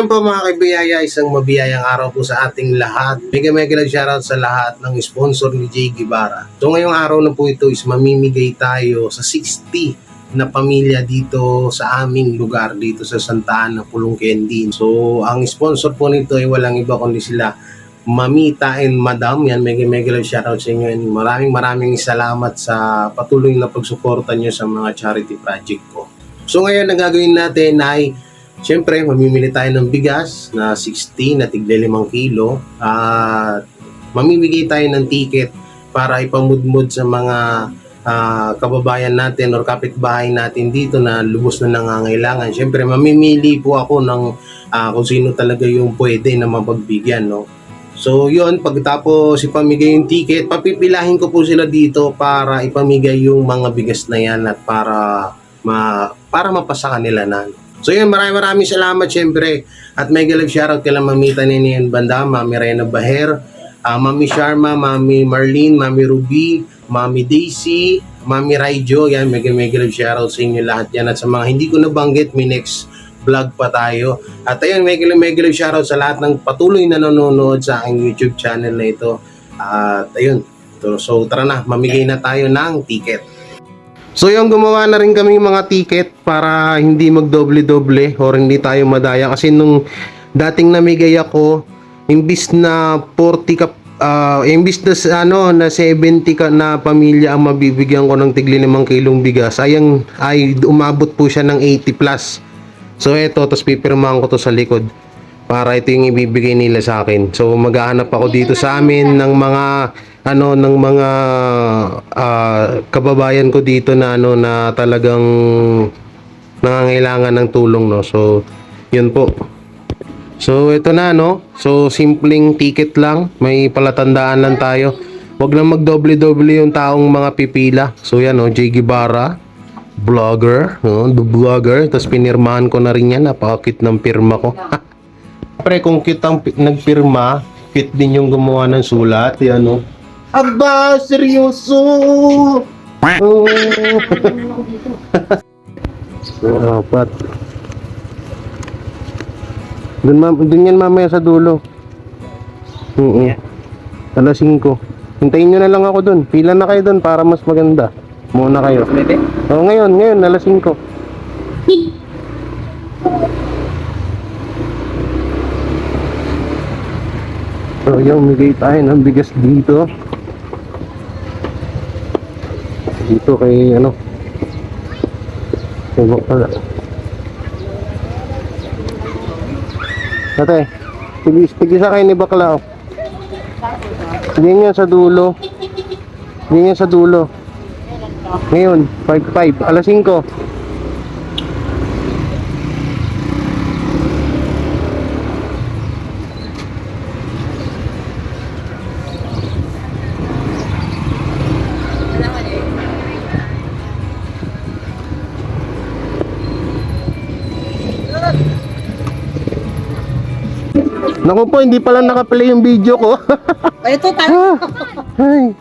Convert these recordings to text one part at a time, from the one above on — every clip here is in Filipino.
ayun po mga kaibiyaya, isang mabiyayang araw po sa ating lahat. Mega shoutout sa lahat ng sponsor ni Jay Guevara. So ngayong araw na po ito is mamimigay tayo sa 60 na pamilya dito sa aming lugar, dito sa Santa Ana, Pulong Quendin. So ang sponsor po nito ay walang iba kundi sila Mamita and Madam. Yan, mega shoutout sa inyo. And maraming salamat sa patuloy na pagsuporta nyo sa mga charity project ko. So ngayon ang gagawin natin ay siyempre, mamimili tayo ng bigas na 60 na tigla 5 kilo at mamimigay tayo ng ticket para ipamudmud sa mga kababayan natin or kapitbahay natin dito na lubos na nangangailangan. Siyempre, mamimili po ako ng kung sino talaga yung pwede na mapagbigyan, no? So, yun, pagkatapos ipamigay yung ticket, papipilahin ko po sila dito para ipamigay yung mga bigas na yan at para mapasa kanila na. So yun, maraming salamat syempre. At mega love shoutout kay Mamita Nene Banda, Mami Rena Baher, Mami Sharma, Mami Marlene, Mami Ruby, Mami Daisy, Mami Raijo. Yan, mega love shoutout sa inyo lahat yan. At sa mga hindi ko nabanggit, may next vlog pa tayo. At ayun, mega love shoutout sa lahat ng patuloy na nanonood sa aking YouTube channel na ito. At ayun, so tara na, mamigay na tayo ng ticket. So yung gumawa na rin kami mga ticket para hindi magdoble-doble or hindi tayo madaya kasi nung dating namigay ako imbis na 40 ka imbis na 70 ka na pamilya ang mabibigyan ko ng tigli 5 kilong bigas ay umabot po siya ng 80 plus. So eto, tapos pipirmahan ko to sa likod para ito yung ibibigay nila sa akin. So maghahanap ako dito sa amin ng mga kababayan ko dito na na talagang nangangailangan ng tulong, no. So yun po. So ito na, no. So simpleng ticket lang, may palatandaan lang tayo. Wag lang magdoble-doble yung taong mga pipila. So yan, no, Jay Guevara vlogger, no, the vlogger. Tapos pinirmahan ko na rin yan, napakakit ng pirma ko. Pre, kung kitang nagpirma, fit din yung gumawa ng sulat, yan, no. Aba, seryoso! Oh. Apat. Dun yan mamaya sa dulo. Alas 5. Hintayin nyo na lang ako dun. Pila na kayo dun para mas maganda. Muna kayo. Oo, ngayon, alas 5. So, yung migay tayo ng bigas dito. Dito kay pala. Ate, tigisa kayo ni Baklao. Sige nyo sa dulo. Ngayon, 5-5, alas 5. Naku po, hindi pala nakaplay yung video ko. Ito tayo. Ay.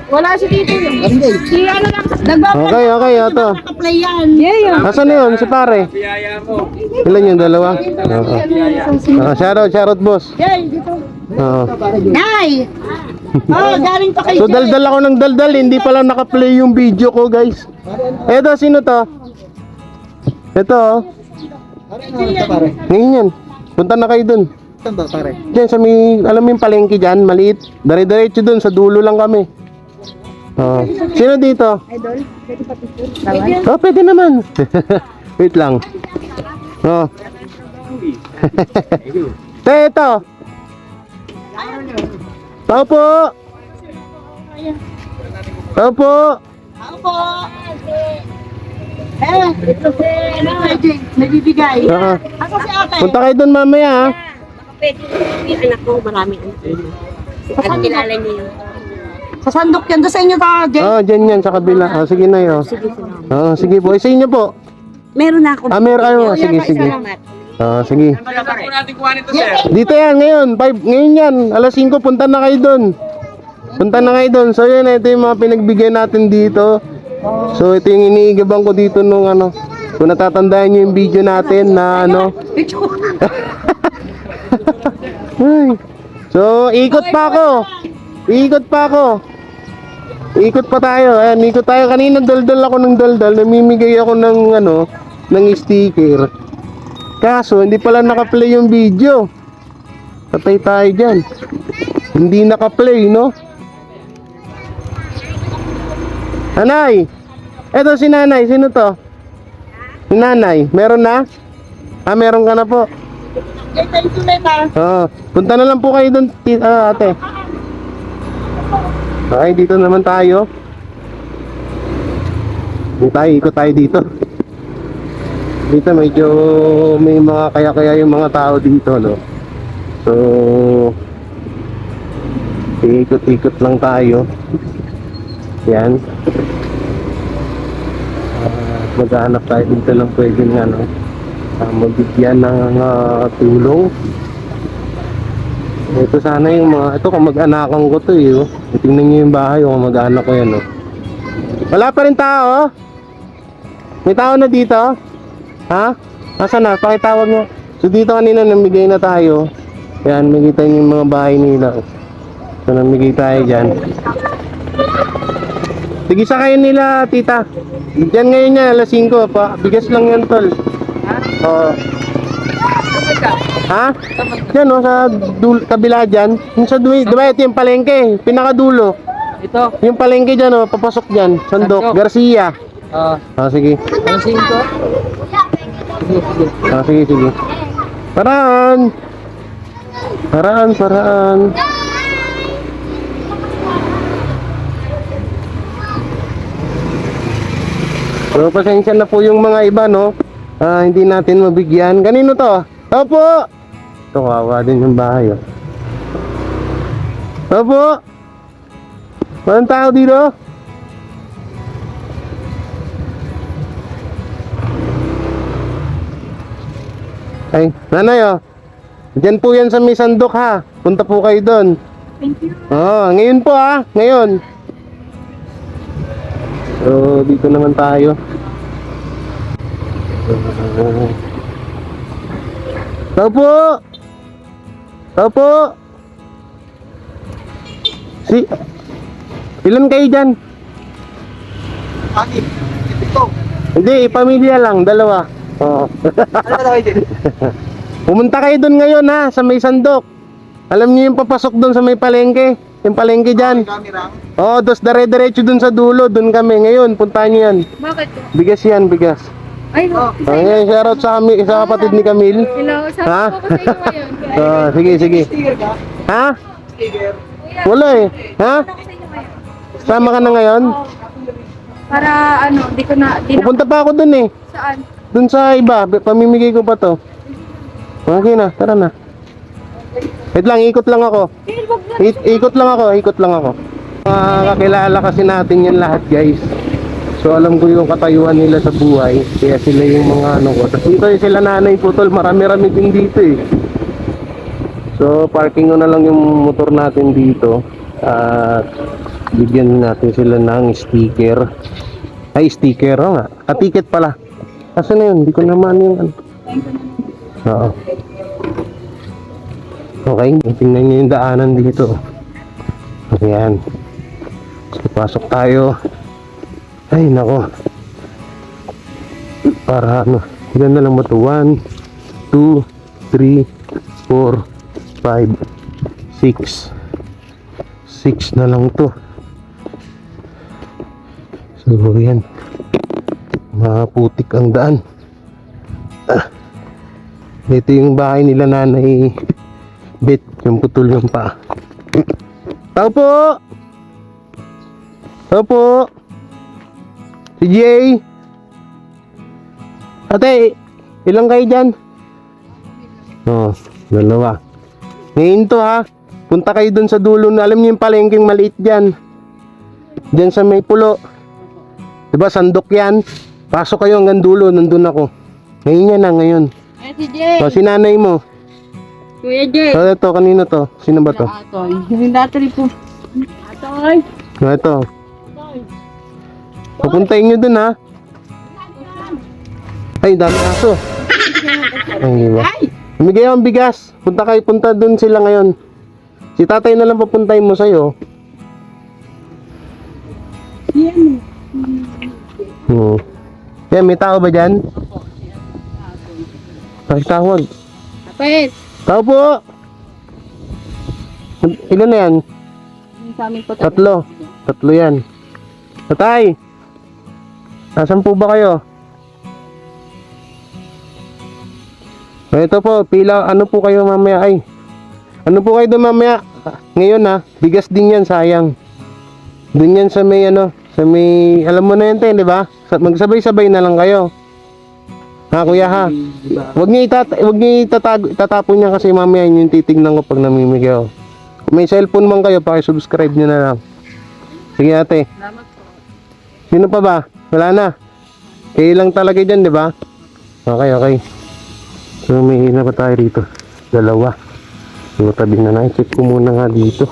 Wala si Tito yun. Si ano lang. Okay, ito. Nakaplay yan. Yeah. Nasaan na yun, si pare? Ilan yung dalawa? Shoutout boss. Yay, dito. Nay! Galing pa kayo. So daldal ako ng daldal, hindi pala nakaplay yung video ko, guys. Eto, sino to? Ito, ngayon yan. Punta na kayo dun. Saan ba, pare? Diyan sa may, alam mo yung palengke dyan, maliit. Dire-diretso dun, sa dulo lang kami. Sino dito? Idol, pwede pa picture? Oh, pwede naman. Wait lang. Oh. Ito. Tao po. Ito si nagbibigay. Ako si ate. Punta kayo dun mamaya, ha? Pwede yung anak ko, marami ang ano, kilala niyo yun. Sa sandok yan, doon sa inyo ka, Jay. Dyan yan, sa kabila. Sige na yun. Sige po. Sa inyo po. Meron na ako. Meron kayo. Sige. Salamat. Sige. Dito yan, ngayon. 5, ngayon yan. Alas 5, punta na kayo dun. So yun, ito yung mga pinagbigay natin dito. So ito yung iniigabang ko dito nung Kung natatandaan nyo yung video natin na ano. Ay. So, ikot pa ako. Ikot pa ako. Ikot pa tayo. Ayan, ikot tayo. Kanina daldal ako ng daldal. Namimigay ako ng ano, ng sticker. Kaso, hindi pala naka-play yung video. Patay tayo dyan. Hindi naka-play, no? Nanay! Eto si nanay. Sino to? Si nanay. Meron na? Ah, meron ka na po. Oo. Punta na lang po kayo doon, ate. Okay, dito naman tayo. Ikot tayo dito. Dito medyo may mga kaya-kaya yung mga tao dito, no? So, ikot-ikot lang tayo. Yan. Maghahanap tayo dito ng pwedeng ano, magbigyan ng tulong. Ito sana yung mga, ito kamag-anakan ko to eh, oh. Tingnan nyo yung bahay, oh, kamag-anak ko yan, oh. Wala pa rin tao, oh. May tao na dito? Ha? Asa na? Pakitawag mo. So dito kanina namigay na tayo. Yan, makita nyo yung mga bahay nila. So namigay tayo dyan. Sige, sakayin nila, tita. Diyan ngayon yan, alas 5 pa. Bigas lang yan, tol. Oo. Ha? Yan o, sa kabila dyan. Yung sa diba ito yung palengke, pinakadulo. Ito. Yung palengke dyan o, papasok dyan. Sandok, Garcia. Sige. Ang 5. Sige, sige. Paraan. Paraan. So, pasensya na po yung mga iba, no? Hindi natin mabigyan. Kanino to? Opo! Ito, kawawa din yung bahay, oh. Opo! Walang tao dito? Ay, nanay, oh. Diyan po yan sa may sandok, ha? Punta po kayo doon. Thank you. Ngayon po, ha? Ngayon. So, dito naman tayo. Tao po! Tao po! Ilan kayo dyan? Hindi, pamilya lang, dalawa. Oo. Pumunta kayo doon ngayon, ha? Sa may sandok. Alam niyo yung papasok doon sa may palengke? Yung palengke dyan. Oo, dos dire-diretso dun sa dulo. Dun kami. Ngayon, puntahan niyo yan. Bakit? Bigas yan, bigas. Ay, no. Ngayon, shoutout sa kapatid ni Camille. Hello, sabi Ha? ko sa iyo ngayon. Sige. Ha? Wala eh. Ha? Ako sa inyo ngayon. Sama ka na ngayon? Para ano, di na. Pupunta pa ako dun eh. Saan? Dun sa iba. Pamimigay ko pa to. Okay na, tara na. Wait lang, ikot lang ako. Ikot lang ako. Kakilala kasi natin yan lahat, guys. So alam ko yung katayuan nila sa buhay. Kaya sila yung mga ano ko. Tapos dito yung sila nanay putol. Marami-rami din dito eh. So parking ko na lang yung motor natin dito. At bigyan natin sila ng sticker. Ay, sticker nga. Ticket pala. Asan na yun? Hindi ko naman yung ano. Oo. Okay, tingnan nyo yung daanan dito. Ayan. So, pasok tayo. Ay, nako. Para ano, ilan na lang ba ito? 1, 2, 3, 4, 5, 6 na lang to. So, yan. Maputik ang daan. Ito yung bahay nila nanay Bet, yung putol yung paa. Tao po! Tao po! Si Jay! Ate, ilang kayo dyan? Dalawa. Ngayon to ha, punta kayo dun sa dulo na, alam niyo yung palengking maliit dyan. Dyan sa may pulo. Diba sandok yan? Pasok kayo hanggang dulo, nandun ako. Ngayon yan na, ngayon. Ay, si Jay. Si nanay mo. Kuya Jay. Ito, kanino to? Sino ba to? Atoy. Yung battery po. Atoy. Ito. Pupuntahin nyo dun ha. Ay, dami aso. Ay, di ba? Bumigay ang bigas. Punta dun sila ngayon. Si tatay na lang papuntahin mo sa'yo. Yan. Yan, may tao ba dyan? Pakitawag. Kapit. Tao po! Ilan na yan? Sa amin po. 3. 3 yan. Tatay! Nasaan po ba kayo? Ito po, pila, ano po kayo mamaya? Ay, ano po kayo doon mamaya? Ngayon bigas din yan, sayang. Doon yan sa may sa may, alam mo na yan tayo, di ba? Magsabay-sabay na lang kayo. Ha, kuya ha? Huwag niyo itatapon niya kasi mamaya yun yung titignan ko pag namimigay ako. Kung may cellphone man kayo, pakisubscribe niyo na lang. Sige ate. Salamat po. Sino pa ba? Wala na. Kayo lang talaga dyan, di ba? Okay. So may hina pa tayo rito. 2. So tabi na check ko muna nga dito.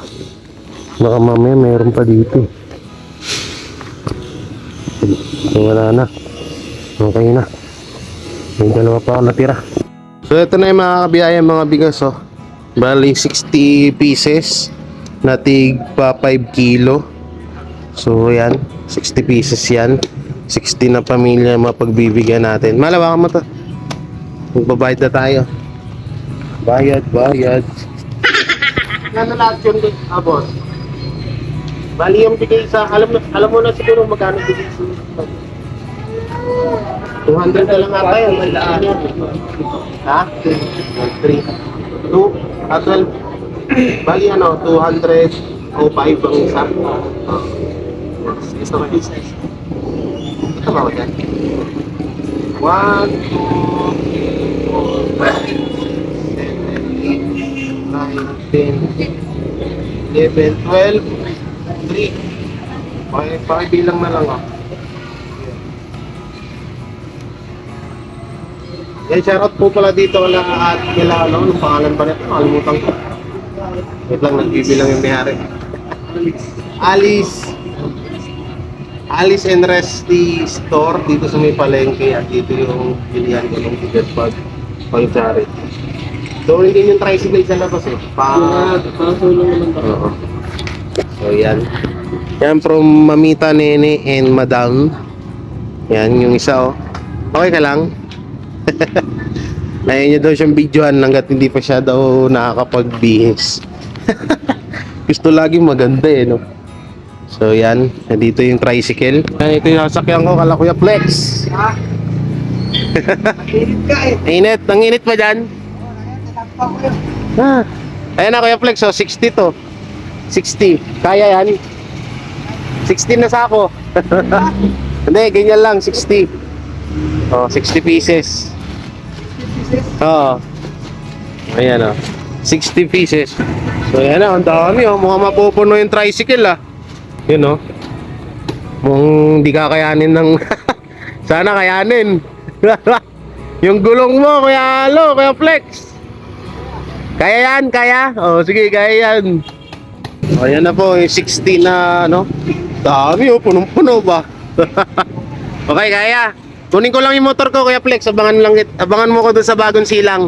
Baka mamaya meron pa dito. So wala na. Okay na. May 2 pa ako natira. So ito na yung mga kabiyaya, mga bigas Bali 60 pieces na tig pa 5 kilo. So yan, 60 pieces yan. 60 na pamilya mapagbibigyan natin. Malawakan mo to. Magbabayad na tayo. Bayad. Ano lahat yun din, boss? Bali yung bigay sa, alam mo na siguro magkano bigay sa 200 na lang ata yan. Ha? 3. 12. Bali 200 o 5 ang isa. Ito ba? Ito ba ba yan? 1, 2, 4, 5, 6, 7, 8, 9, 10, 11, 12, 3, 4, 5 bilang na lang Yan, shoutout po pala dito at kila anong pangalan pa nito? Nakalimutan ko. Wait lang, nagbibilang yung may-ari. Alice and Resty Store dito sa may palengke at dito yung bilihan ko ng ticket pang charity. So hindi yung tricycle sa labas Pangsulong naman ba? Oo. So yan. Yan from Mamita Nene and Madam. Yan yung isa Okay ka lang? Ayaw niya daw siyang videohan hanggat hindi pa siya daw nakakapagbihis. Gusto lagi maganda no? So yan, dito yung tricycle. Ito yung sasakyan ko, kala Kuya Flex. Init, ang init pa dyan? Ayan na Kuya Flex, 60 to. 60, kaya yan? 60 na sako. Hindi, ganyan lang, 60. 60 pieces. Ayan 60 pieces. So yan ang dami mukhang mapupuno yung tricycle Yun mukhang di kakayanin ng sana kayanin. Yung gulong mo Kuya Flex, kaya yan, kaya? Sige, kaya yan. Ayan na po yung 60 na dami punong-puno ba. Okay, kaya kunin ko lang yung motor ko Kuya Flex, abangan mo ko doon sa bagong silang.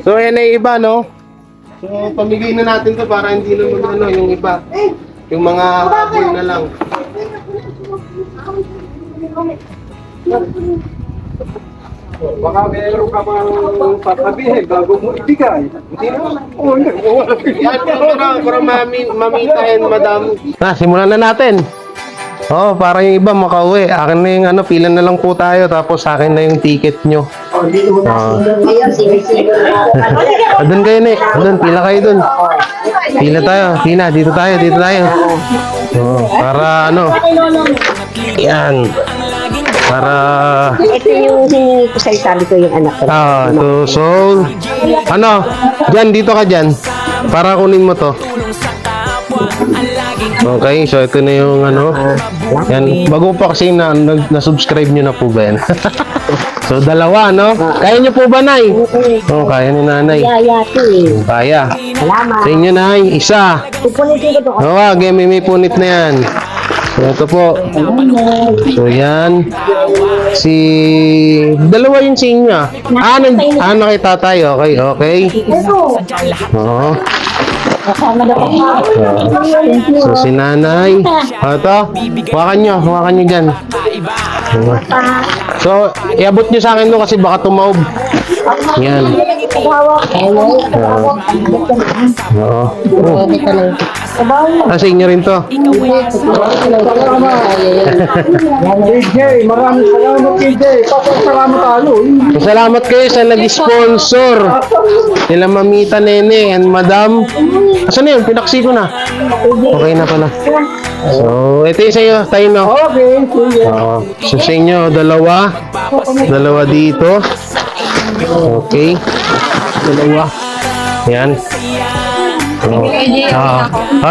So ayan na yung iba so pamigay na natin to para hindi naman yung iba, yung mga baboy na lang. Baka meron ka mang sasabihin bago mo ibigay. Hindi naman. Yan, para mamita and Madam. Simulan na natin. Para yung iba makauwi. Akin na yung pila na lang po tayo. Tapos sa akin na yung ticket nyo. Doon kayo doon, pila kayo doon. Pila tayo. Dito tayo. Para yan. Para Ito yung hiningi ko sa sabi ko yung anak ko. so dyan, dito ka dyan. Para kunin mo to. Okay, so ito na yung yan, bago pa kasi na-subscribe nyo na po ba yan? So 2, Kaya nyo po ba, Nay? Kaya ni Nanay. Kaya. Salamat. Sa inyo, Nay, 1. Pupunitin ko doon. May punit na yan. Ito po. So, yan. Dalawa yung sa inyo. Na kay tatay. Okay, okay. Oo. So, si nanay. Ito. Hawakan nyo dyan. So, iabot nyo sa akin doon kasi baka tumaob. Yan. Oo. Sa inyo rin to. KJ, maraming salamat KJ. Salamat talo. Salamat kayo sa nag-sponsor. Sila Mamita Nene and Madam. Asan na yun? Pinaksi ko na. Okay na pala. So, ito yung sa'yo. Tayo na. Okay. So, sa inyo, dalawa. Dalawa dito. Okay. Dalawa. Yan.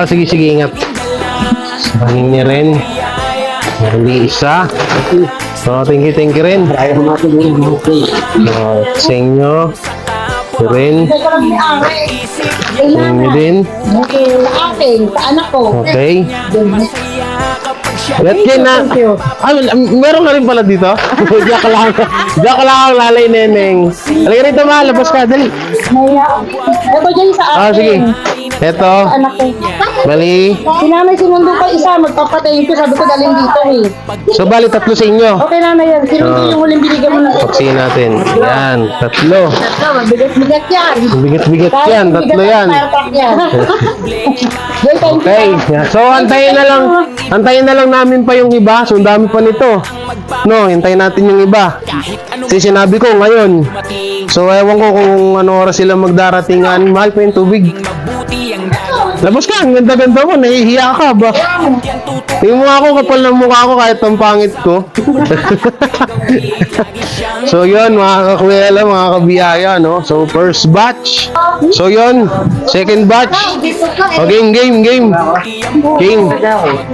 Sige, ingat. Sa niya rin. Hindi isa. So, thank you rin. Sa inyo. Rin. Sa inyo din. Sa anak ko. Okay. Let yan na. Meron ka rin pala dito? Diyak lang ang lalay, neneng. Halika rito, ma. Labas ka. Dali. Ito dyan sa akin. Sige. Ito. Anak ko. Bali. Si nanay sinundo pa isa, magpapatayin ko. Sabi ko dalhin dito eh. So, bali, tatlo sa inyo. Okay nanay yan. Sinundo yung huling binigyan mo na. Paksihin natin. Yan. Tatlo. Mabigat-bigat yan. Bigat-bigat yan. Tatlo yan. Okay. So, antayin na lang namin pa yung iba. So, ang dami pa nito. No, hintayin natin yung iba. Kasi sinabi ko ngayon. So, ewan ko kung ano oras sila magdaratingan. Mahal pa yung tubig. Labas ka, ang ganda-ganda mo. Nahihiya ka ba? Tingin mo ako, kapal ng mukha ko kahit ang pangit ko. So, yun, mga kakuwela, mga kabiyaya, no? So, first batch. So, yun, second batch. O, game.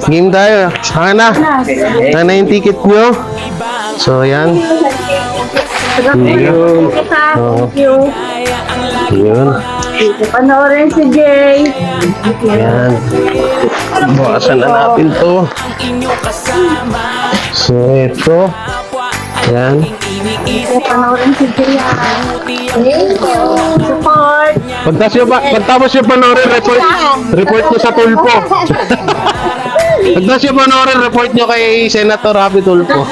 Game tayo. Hanga na. Hanga na yung ticket nyo. So, yan. Yun. Yun. Panoorin si Jay. Yan. Bukasan na natin to. So, ito. Yan. Panoorin si Jay. Thank you. Support. Pagtapos yung panoorin, report nyo sa Tulpo. Pagtapos yung panoorin, report nyo kay Senator Rapi Tulpo.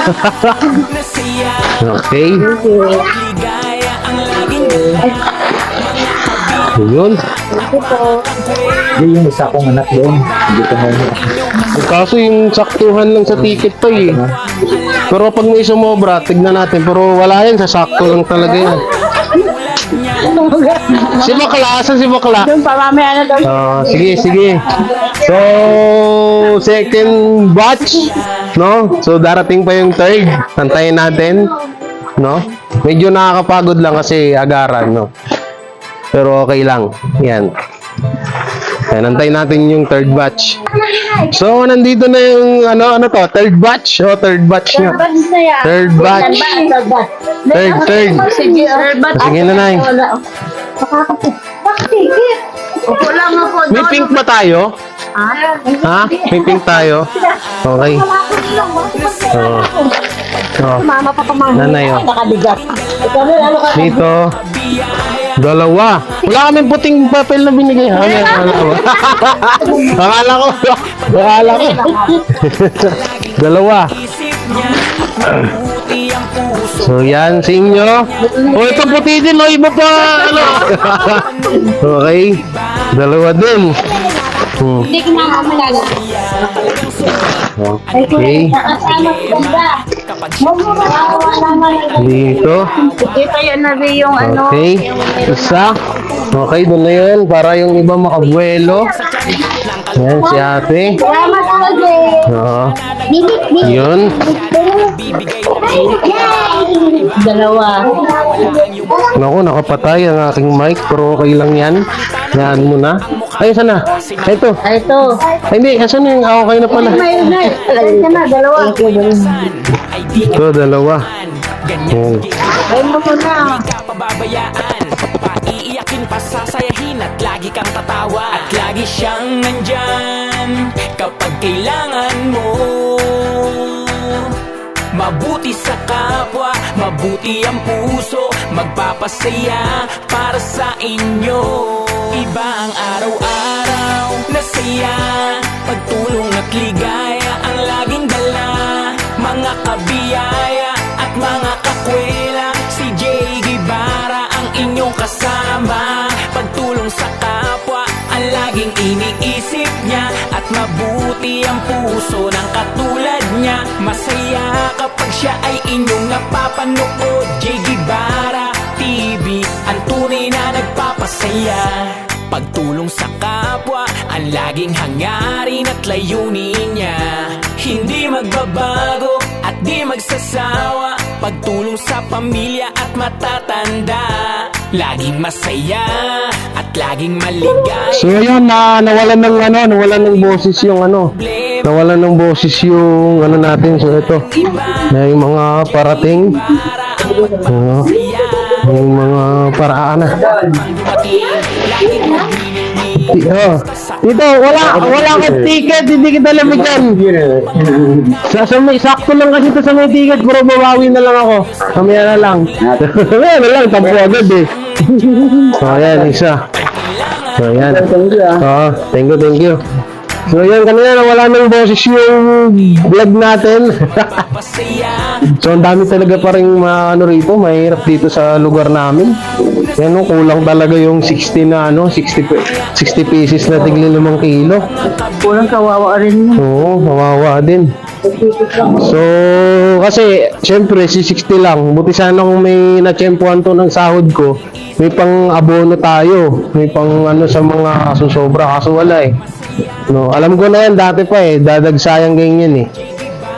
Okay. Yun. Yung isa kong anak doon. Hindi ko Kaso yung saktuhan lang sa ticket to eh. Pero pag may sumobra, tignan natin. Pero wala yan, sasakto lang talaga yan. Si Bakla, asan si Bakla? Doon pa mamaya na daw. Sige. So, second batch, no? So, darating pa yung third. Antayin natin, no? Medyo nakakapagod lang kasi agaran, no? Pero okay lang. Yan. Antayin natin yung third batch. So, nandito na yung, ano to? Third batch? Third batch nyo. Third batch. Third. Sige na, Nay. Opo lang ako. May pink ba tayo? Ha? May pink tayo? Okay. Mama pa kumain. Nanay, oh. Nakabigat. Ikaw na lalo ka. Dito. Dalawa. Wala kaming puting papel na binigay. Akala ko. Dalawa. So yan sa inyo. Ito puti din. Iba pa. Okay. Dalawa din. Hindi ko makamalala. Okay. Nakasama ko ganda. Dito. Ito yan na rin yung ano. Okay. Isa. Okay, doon na yun. Para yung iba makabuelo. Yan, si ate. Salamat ako, Jay. Oo. Yun. Dalawa. Naku, nakapatay ang aking mic. Pero okay lang yan. Yan mo na. Ay, sana? Ito. Ito. Ay, hindi. Asan yung okay na pala? Mayroon na. Ito na, dalawa. Ito, dalawa. Yan. Ay mo ko na. Pababayaan, paiiyakin, pasasayahin at lagi kang tatawa at lagi siyang nandyan kapag kailangan mo. mabuti ang puso, magpapasaya para sa inyo. Iba ang araw-araw na saya, pagtulong at ligaya ang laging dala. Mga kabiyaya at mga kakwela, si Jay Guevara ang inyong kasama. Pagtulong sa kapwa ang laging iniisip niya, at mabuti ang puso ng katulad niya. Masaya kapag siya ay inyong napapanood. Jay Guevara TV, ang tunay na nagpapasaya. Pagtulong sa kapwa ang laging hangarin at layunin niya. Hindi magbabago at di magsasawa. Pagtulong sa pamilya at matatanda, laging masaya at laging maligaya. So yun, nawalan ng boses yung nawalan ng boses yung natin. So ito, may mga parating, yung mga paraan na. Dito, wala kang ticket, hindi kita lamigyan. Sakto lang kasi ito sa may ticket, pero babawi na lang ako. Kamaya na lang. Kamaya na lang, tampo agad eh. So ayan, isa. So ayan. Thank you. So yan, kanina nawala ng boses yung vlog natin. So ang dami talaga pa rin rito, mahirap dito sa lugar namin. Yan kulang talaga yung 60 pieces na tigli 5 kilo. Kulang kawawa rin. Oo, kawawa din. So, kasi, syempre, si 60 lang. Buti sana kung may natsyempuhan to ng sahod ko, may pang abono tayo. May pang sa mga susobra. Kaso wala eh. No, alam ko na yan, dati pa eh. Dadagsayang ganyan eh.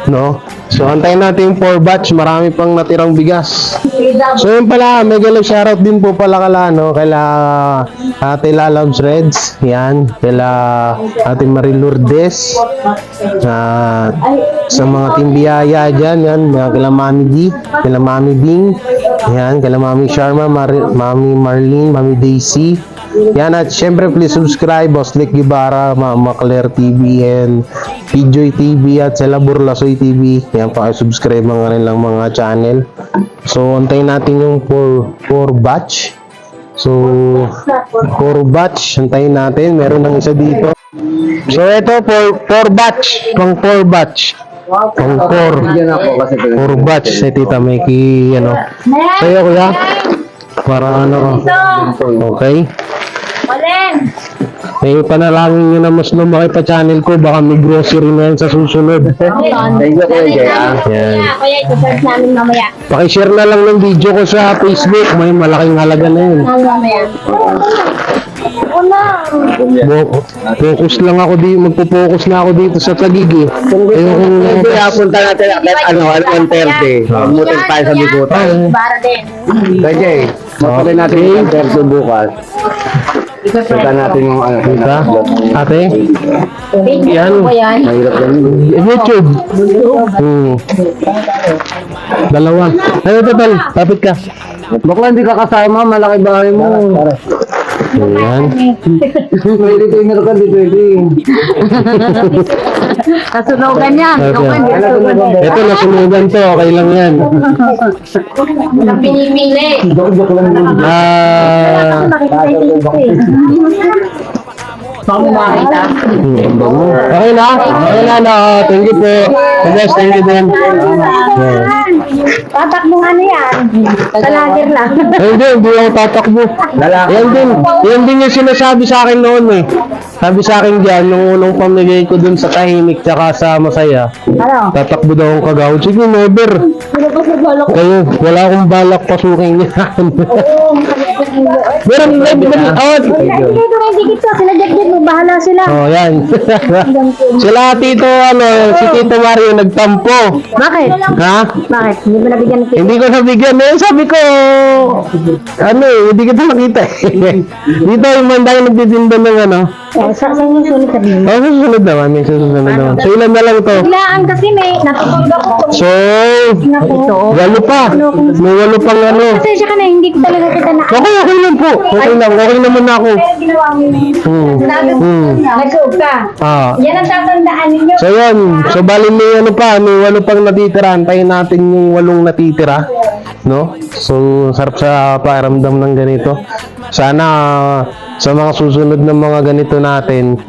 No? So, antayin natin yung 4 batch. Marami pang natirang bigas. So, yun pala. Mega love shoutout din po pala kaila Ate Lalabs Reds. Yan. Kaila Ate Marie Lourdes. Sa mga timbiyaya dyan. Yan. Kaila Mami D. Kaila Mami Bing. Yan. Kaila Mami Sharma. Mami Marlene. Mami Daisy. Yan, at syempre please subscribe Boss Lick Guevara, Mama Claire TV and PJoy TV at Sela Burlasoy TV. Yan, pakisubscribe mga nilang mga channel. So antayin natin yung 4 batch. So 4 batch, antayin natin. Meron ng isa dito. So ito 4 batch, pang 4 batch. Pang 4 batch. Si Tita Meki, sa'yo kuya. Para okay. Walen! May panalangin nyo na mas lumaki pa channel ko. Baka may grocery na yan sa susunod. Thank you, Kuya Jay. Yan. Kuya, ito-search namin mamaya. Pakishare na lang ng video ko sa Facebook. May malaking halaga na yun. Mamaya. Focus lang ako dito. Magpo-focus na ako dito sa Taguig eh. Kaya punta natin at 1:30. Mutin tayo sa Bigutan. Para din. Kuya Jay, mapalay natin yung 1:30 bukas. Punta natin yung Tita, ate, yan. mahirap yan. YouTube. Dalawa. Ano total? Tapit ka. Bakla hindi ka kasama, malaki bahay mo. Ayan. Pwede trainer ka, di pwede. Nasunugan niya. Ito, nasunugan to. Okay lang yan. Ang pinimili. Joke lang yun. Okay na? Okay na. Thank you po. Yes, thank you din. Tatakbong yan? Talager lang. Hindi ako tatakbo. Yan din yung sinasabi sa akin noon eh. Sabi sa akin dyan, nung unang pamigay ko dun sa tahimik tsaka sa masaya, Ano? tatakbo daw akong kagawad. Sige, never. Kayo, wala akong balak pasukin yan. Meron, Hindi kita. Sila Jack-Jack. Bahala sila. Oh, yan. Sila Tito, si Tito Mario nagtampo. Bakit? Ha? Bakit? Hindi mo nabigyan ng Hindi ko nabigyan. Sabi ko, hindi kita makita eh. Dito yung mandang nagtitinda ng Saan yung sulit sabihin? susunod naman. May susunod naman. So, ilan na lang to? Biglaan kasi natutulog ako. So, walo pa. May walo pang Kasi siya ka na, hindi ko talaga kita na. Okay lang po. Okay naman ako. Pero ginawa mo yun. Nag-soog ka. Yan ang tatandaan ninyo. So, yun. So, bali may may walo pang natitira. Antayin natin yung 8 natitira. no? So, sarap sa pakiramdam ng ganito. Sana sa mga susunod na mga ganito natin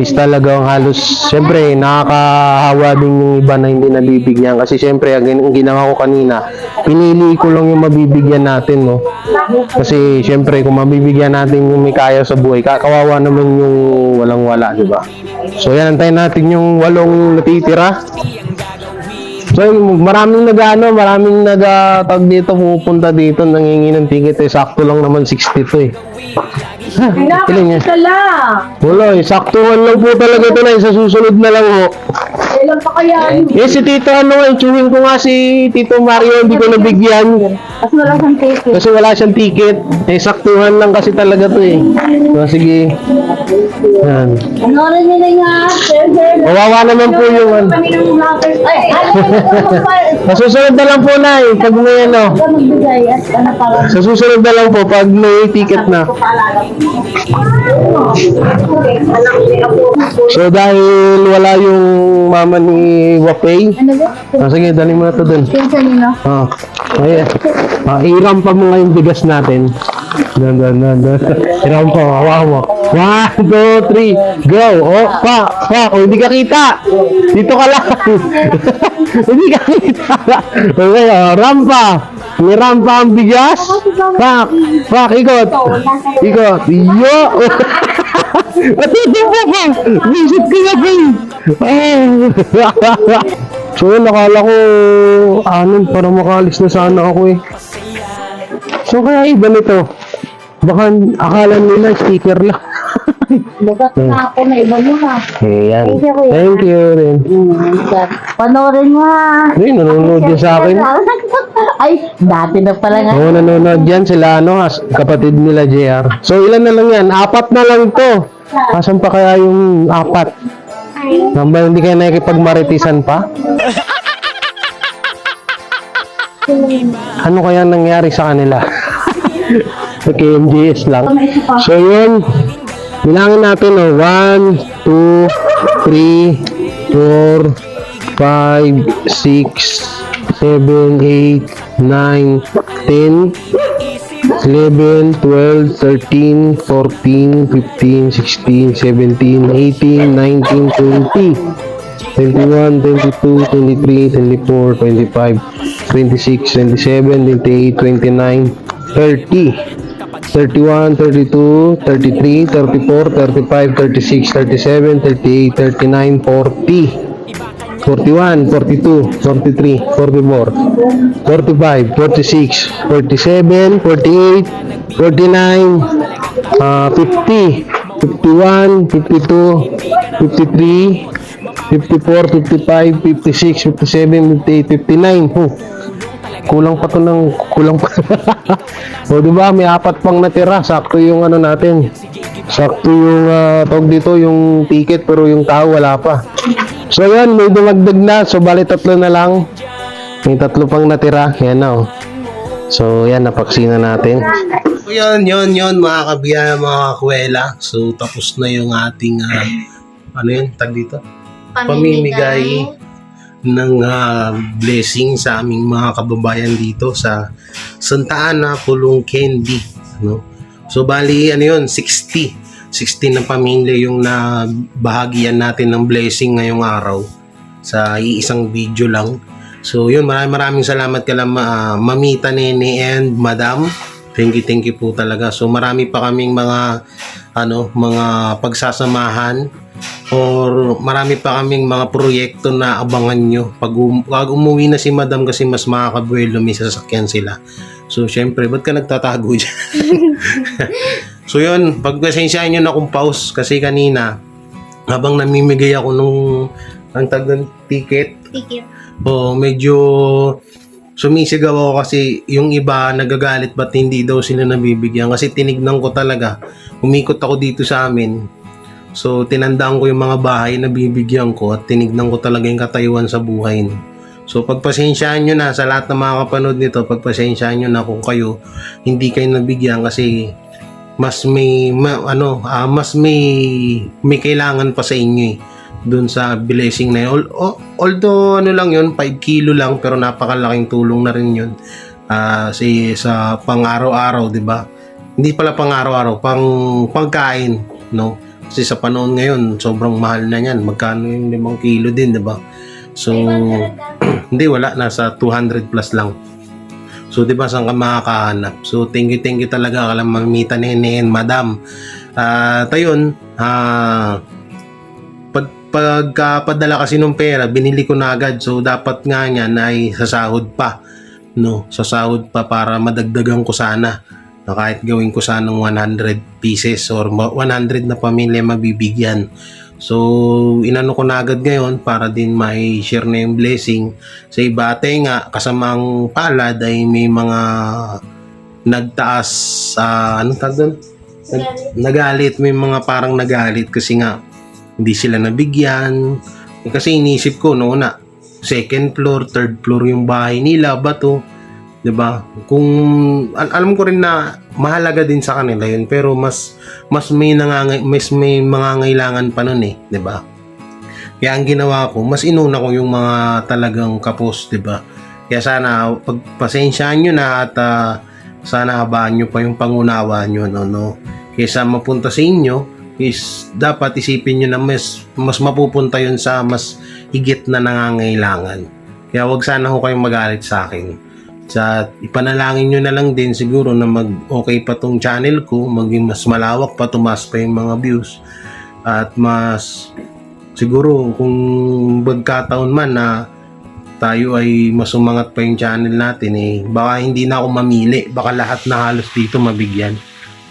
is talagang halos, syempre, nakakahawa din yung iba na hindi nabibigyan. Kasi syempre, ang ginawa ko kanina, pinili ko lang yung mabibigyan natin, no? Kasi syempre, kung mabibigyan natin yung may kaya sa buhay, kawawa naman yung walang-wala, di ba? So, yan, antayin natin yung 8 natitira. So, maraming tag dito, pupunta dito, nangingi ng ticket, eh, sakto lang naman 62 eh. Ilan niya? Wala eh, saktuhan lang po talaga ito na, sa susunod na lang ho. Ilan pa kaya? Eh, si Tito, itsuhin ko nga si Tito Mario, hindi ko nabigyan. Kasi wala siyang ticket. Kasi wala siyang ticket. Eh, saktuhan lang kasi talaga to eh. So, sige. Yan. Ano rin nila nga? Kawawa naman po yung ano. Kami ng vloggers. Ay, ano yung Sa susunod na lang po na eh, pag may ano. magbigay at ano para Sa susunod na lang po, pag may ticket na. paalala. So, dahil wala yung mama ni Wapay, Ano ba? sige, dali mo na to dun. Pinsan nino? Ayan. Iram pa mo nga yung bigas natin. Dun. Iram pa, hawa mo. 1, 2, 3, go! Oh, pa! Oh, hindi ka kita! Dito ka lang! Hindi ka kita! Okay, rampa! May rampa ang bigas! Pak! Ikot! Yo! Matitimpa ka! Visit ka na ba yun? So, nakala ko para makalis na sana ako eh. So, kaya iba nito. Baka akala nila sticker lang. Bukas na ako na iba mo ha. Ayan. Thank you, kuya. Thank you rin. Panoorin mo ha. Ay, nanonood din sa akin. Ay, dati na pala nga. Oo, nanonood yan sila, kapatid nila JR. So, ilan na lang yan? 4 na lang to. Asan pa kaya yung 4? Namba, hindi kayo nakikipagmaritisan pa? Ano kaya nangyari sa kanila? Okay, MJS lang. So, yun. Bilangin natin, 1, 2, 3, 4, 5, 6, 7, 8, 9, 10, 11, 12, 13, 14, 15, 16, 17, 18, 19, 20, 21, 22, 23, 24, 25, 26, 27, 28, 29, 30, 31, 32, 33, 34, 35, 36, 37, 38, 39, 40, 41, 42, 43, 44, 45, 46, 47, 48, 49, 50, 51, 52, 53, 54, 55, 56, 57, 58, 59. Kulang pa. O, diba, may 4 pang natira. Sakto yung ano natin. Sakto yung tawag dito, yung ticket, pero yung tao wala pa. So, yan, may dumagdag na. So, bali 3 na lang. May 3 pang natira. Yan na, oh. So, yan, napaksina natin. So, yun, mga kabiyan, mga kakwela. So, tapos na yung ating, tag dito? Pamimigay ng blessing sa aming mga kababayan dito sa Santa Ana, Pulong Candy, no? So bali 60 na pamilya yung nabahagian natin ng blessing ngayong araw sa iisang video lang. So yun, maraming salamat kala Mamita Nene and Madam. Thank you po talaga. So marami pa kaming mga pagsasamahan or marami pa kaming mga proyekto na abangan nyo pag umuwi na si Madam, kasi mas makakabuelo, may sasakyan sila. So syempre, ba't ka nagtatago dyan? So yun, pagpasensyahan nyo na kung pause, kasi kanina habang namimigay ako ng ticket, medyo sumisigaw ako kasi yung iba nagagalit ba't hindi daw sila nabibigyan, kasi tinignan ko talaga, umikot ako dito sa amin. So, tinandaan ko yung mga bahay na bibigyan ko at tinignan ko talaga yung katayuan sa buhay. So, pagpasensyahan nyo na sa lahat ng mga kapanood nito, pagpasensyahan nyo na kung kayo hindi kayo nabigyan, kasi mas may kailangan pa sa inyo eh, dun sa blessing na yun. Although lang yun, 5 kilo lang, pero napakalaking tulong na rin yun sa pang-araw-araw, di ba? Hindi pala pang-araw-araw, pangkain, no? Kasi sa panahon ngayon, sobrang mahal na yan. Magkano yung 5 kilo din, di ba? So, hindi, wala. Nasa 200 plus lang. So, di ba, saan ka makakahanap? So, thank you talaga kala Mamita Nene, Madam. Ayun, pagkapadala kasi ng pera, binili ko na agad. So, dapat nga niyan ay sasahod pa. No? Sasahod pa para madagdagan ko sana. Na kahit gawin ko sanang 100 pieces or 100 na pamilya mabibigyan. So, inano ko na agad ngayon para din may share na yung blessing. Sa iba nga, kasamang palad ay may mga nagtaas, anong tawag doon? Nagalit, may mga parang nagalit kasi nga hindi sila nabigyan. Kasi inisip ko noon na second floor, third floor yung bahay nila, ba to? 'Di ba? Kung alam ko rin na mahalaga din sa kanila 'yun, pero mas may mangangailangan pa noon 'di ba? Kaya ang ginawa ko, mas inuna ko yung mga talagang kapos, 'di ba? Kaya sana pagpasensyaan niyo na at sana habaan niyo pa yung pangunawa niyo, no? Kaysa mapunta sa inyo is dapat isipin niyo na mas mapupunta yun sa mas higit na nangangailangan. Kaya wag sana ho kayong magalit sa akin. Sa ipanalangin nyo na lang din siguro na mag-okay pa tong channel ko, maging mas malawak pa, tumaas pa yung mga views. At mas siguro kung magkataon man na tayo ay mas umangat pa yung channel natin, baka hindi na ako mamili, baka lahat na halos dito mabigyan.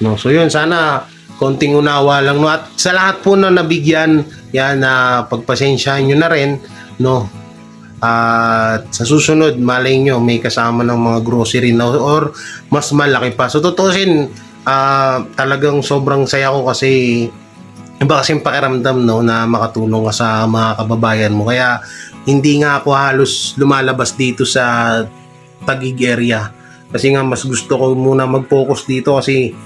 No? So yun, sana konting unawa lang, no? At sa lahat po na nabigyan, yan na pagpasensyahan nyo na rin, no? At sa susunod, malay nyo, may kasama ng mga grocery na or mas malaki pa. So tutusin, talagang sobrang saya ko kasi iba kasing pakiramdam, no, na makatulong ka sa mga kababayan mo. Kaya hindi nga ako halos lumalabas dito sa Taguig area. Kasi nga mas gusto ko muna mag-focus dito kasi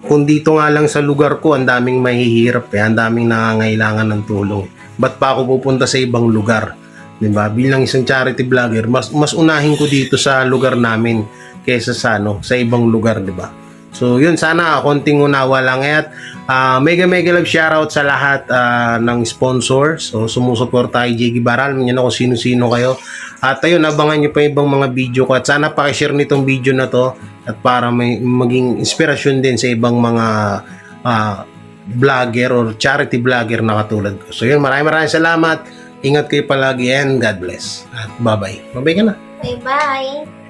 kung dito nga lang sa lugar ko, ang daming mahihirap, ang daming nangangailangan ng tulong. Ba't pa ako pupunta sa ibang lugar? Diba? Bilang isang charity vlogger, mas unahin ko dito sa lugar namin kaysa sa ibang lugar, diba? So, yun, sana konting unawa lang. At mega love shoutout sa lahat ng sponsors. So, sumusuporta kay J. Guevara. Alam niyo na kung sino-sino kayo. At ayun, abangan niyo pa ibang mga video ko. At sana pakishare nitong video na to at para may maging inspirasyon din sa ibang mga vlogger or charity vlogger na katulad ko. So, yun, maraming salamat. Ingat kayo palagi and God bless. At bye-bye. Bye-bye ka na. Bye-bye.